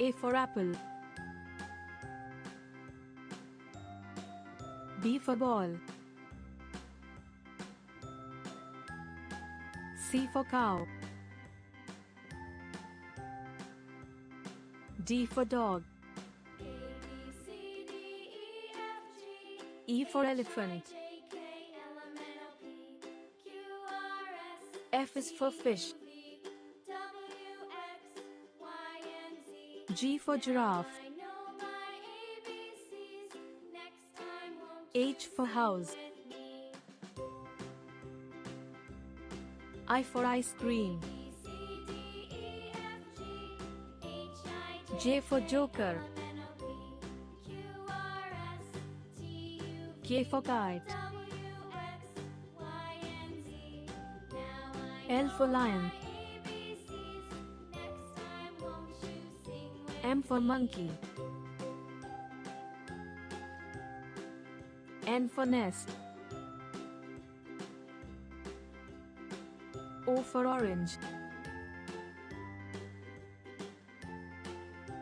A for apple. B for ball. C for cow. D for dog. E for elephant. F is for fish. G for giraffe. H for house. I for ice cream. J for joker. K for kite. L for lion. M for monkey. N for nest. O for orange.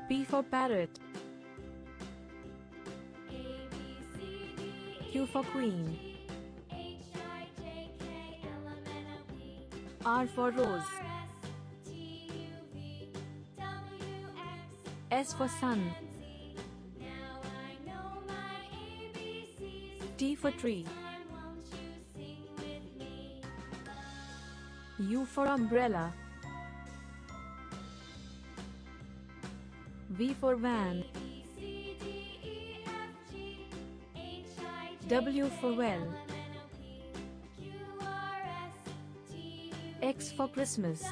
P for parrot. Q for queen. R for rose. S for sun. T for tree. U for umbrella. V for van. W for well. X for Christmas.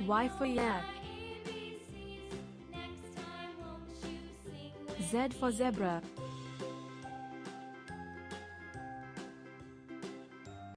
Y for yak. Z for zebra.